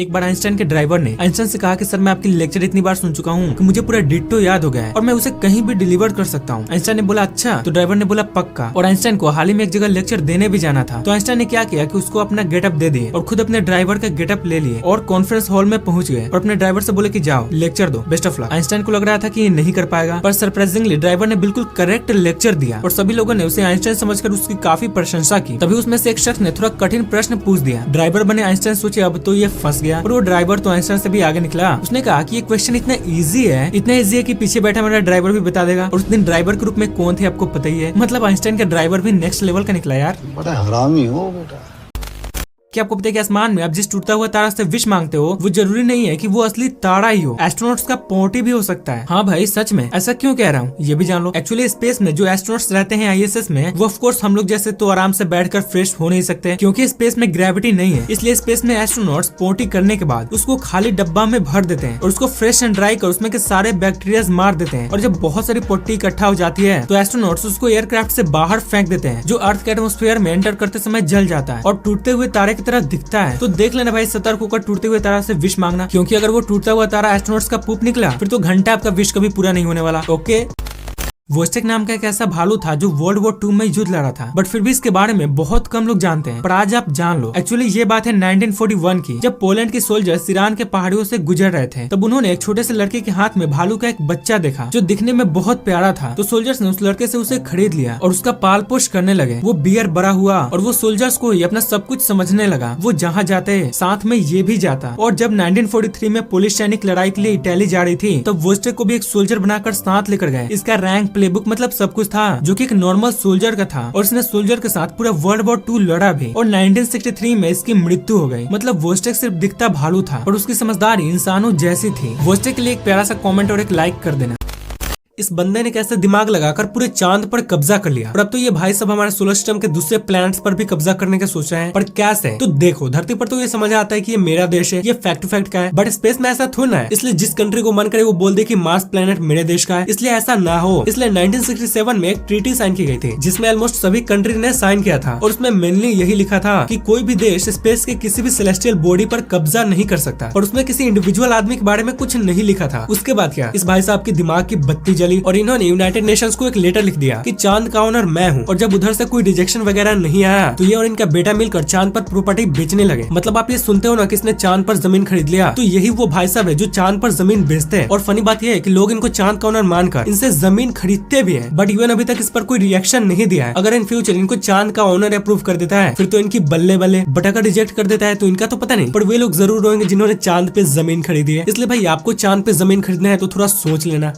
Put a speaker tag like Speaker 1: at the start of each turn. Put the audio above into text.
Speaker 1: एक बार आइंस्टाइन के ड्राइवर ने आइंस्टाइन से कहा कि सर मैं आपकी लेक्चर इतनी बार सुन चुका हूँ कि मुझे पूरा डिट्टो याद हो गया है और मैं उसे कहीं भी डिलीवर कर सकता हूँ। आइंस्टाइन ने बोला अच्छा, तो ड्राइवर ने बोला पक्का। और आइंस्टाइन को हाल ही में एक जगह लेक्चर देने भी जाना था, तो आइंस्टाइन ने क्या किया कि उसको अपना गेटअप दे दिए और खुद अपने ड्राइवर का गेटअप ले लिए और कॉन्फ्रेंस हॉल में पहुंच गए और अपने ड्राइवर से बोले कि जाओ लेक्चर दो, बेस्ट ऑफ लक। आइंस्टाइन को लग रहा था कि ये नहीं कर पाएगा, पर सरप्राइजिंगली ड्राइवर ने बिल्कुल करेक्ट लेक्चर दिया और सभी लोगों ने उसे आइंस्टाइन समझकर उसकी काफी प्रशंसा की। तभी उसमें से एक शख्स ने थोड़ा कठिन प्रश्न पूछ दिया। ड्राइवर बने आइंस्टाइन सोचे अब तो ये फंस गया, और वो ड्राइवर तो आइंस्टाइन से भी आगे निकला। उसने कहा कि ये क्वेश्चन इतना इजी है कि पीछे बैठा मेरा ड्राइवर भी बता देगा। और उस दिन ड्राइवर के रूप में कौन थे आपको पता ही है। मतलब आइंस्टाइन का ड्राइवर भी नेक्स्ट लेवल का निकला यार।
Speaker 2: बड़ा हरामी हो बेटा।
Speaker 1: क्या आपको पता है कि आसमान में आप जिस टूटता हुआ तारा से विश मांगते हो वो जरूरी नहीं है कि वो असली तारा ही हो, एस्ट्रोनॉट्स का पोटी भी हो सकता है। हाँ भाई सच में, ऐसा क्यों कह रहा हूँ ये भी जान लो। एक्चुअली स्पेस में जो एस्ट्रोनॉट्स रहते हैं आईएसएस में, वो ऑफ कोर्स हम लोग जैसे तो आराम से बैठकर फ्रेश हो नहीं सकते क्योंकि स्पेस में ग्रेविटी नहीं है। इसलिए स्पेस में एस्ट्रोनॉट्स पोटी करने के बाद उसको खाली डब्बा में भर देते हैं और उसको फ्रेश एंड ड्राई कर उसमें के सारे बैक्टीरिया मार देते हैं। और जब बहुत सारी पोटी इकट्ठा हो जाती है तो एस्ट्रोनॉट्स उसको एयरक्राफ्ट से बाहर फेंक देते हैं, जो अर्थ के एटमॉस्फेयर में एंटर करते समय जल जाता है और टूटते हुए तारे की तरह दिखता है। तो देख लेना भाई, सतर्क होकर टूटते हुए तारा से विश मांगना, क्योंकि अगर वो टूटता हुआ तारा एस्ट्रोनॉट्स का पूप निकला फिर तो घंटा आपका विश कभी पूरा नहीं होने वाला। ओके। वोस्टेक नाम का एक ऐसा भालू था जो वर्ल्ड वॉर 2 में युद्ध लड़ा था, बट फिर भी इसके बारे में बहुत कम लोग जानते हैं, पर आज आप जान लो। एक्चुअली ये बात है 1941 की, जब पोलैंड के सोल्जर्स ईरान के पहाड़ियों से गुजर रहे थे। तब उन्होंने एक छोटे से लड़के के हाथ में भालू का एक बच्चा देखा जो दिखने में बहुत प्यारा था। तो सोल्जर्स ने उस लड़के से उसे खरीद लिया और उसका पाल पोष करने लगे। वो बियर बड़ा हुआ और वो सोल्जर्स को ही अपना सब कुछ समझने लगा। वो जहाँ जाते साथ में ये भी जाता। और जब 1943 में पोलिश सैनिक लड़ाई के लिए इटली जा रही थी तब वोस्टेक को भी एक सोल्जर बनाकर साथ लेकर गए। इसका रैंक, प्लेबुक मतलब सब कुछ था जो कि एक नॉर्मल सोल्जर का था और इसने सोल्जर के साथ पूरा वर्ल्ड वॉर 2 लड़ा भी। और 1963 में इसकी मृत्यु हो गई। मतलब वोस्टेक सिर्फ दिखता भालू था और उसकी समझदारी इंसानों जैसी थी। वोस्टेक के लिए एक प्यारा सा कमेंट और एक लाइक कर देना। इस बंदे ने कैसे दिमाग लगाकर पूरे चांद पर कब्जा कर लिया और अब तो ये भाई सब हमारे सोलर सिस्टम के दूसरे प्लैनेट्स पर भी कब्जा करने का सोच रहे हैं। पर कैसे? तो देखो, धरती पर तो ये समझ आता है कि ये मेरा देश है, ये फैक्ट टू फैक्ट का है, बट स्पेस में ऐसा थोड़ा है। इसलिए जिस कंट्री को मन करे वो बोल दे कि मार्स प्लैनेट मेरे देश का है, इसलिए ऐसा ना हो। इसलिए 1967 में एक ट्रीटी साइन की गई थी जिसमें ऑलमोस्ट सभी कंट्री ने साइन किया था और उसमें मेनली यही लिखा था कि कोई भी देश स्पेस के किसी भी सेलेस्टियल बॉडी पर कब्जा नहीं कर सकता। और उसमें किसी इंडिविजुअल आदमी के बारे में कुछ नहीं लिखा था। उसके बाद क्या, इस भाई साहब की दिमाग की बत्ती जली और इन्होंने यूनाइटेड नेशंस को एक लेटर लिख दिया कि चांद का ओनर मैं हूँ। और जब उधर से कोई रिजेक्शन वगैरह नहीं आया तो ये और इनका बेटा मिलकर चांद पर प्रॉपर्टी बेचने लगे। मतलब आप ये सुनते हो ना किसने चांद पर जमीन खरीद लिया, तो यही वो भाई साहब है जो चांद पर जमीन बेचते हैं। और फनी बात यह है कि लोग इनको चांद का ओनर मानकर इनसे जमीन खरीदते भी हैं, बट यूएन अभी तक इस पर कोई रिएक्शन नहीं दिया है। अगर इन फ्यूचर इनको चांद का ओनर अप्रूव कर देता है फिर तो इनकी बल्ले बल्ले, बट अगर रिजेक्ट कर देता है तो इनका तो पता नहीं, पर वे लोग जरूर होंगे जिन्होंने चांद पे जमीन खरीदी है। इसलिए भाई आपको चांद पे जमीन खरीदना है तो थोड़ा सोच लेना।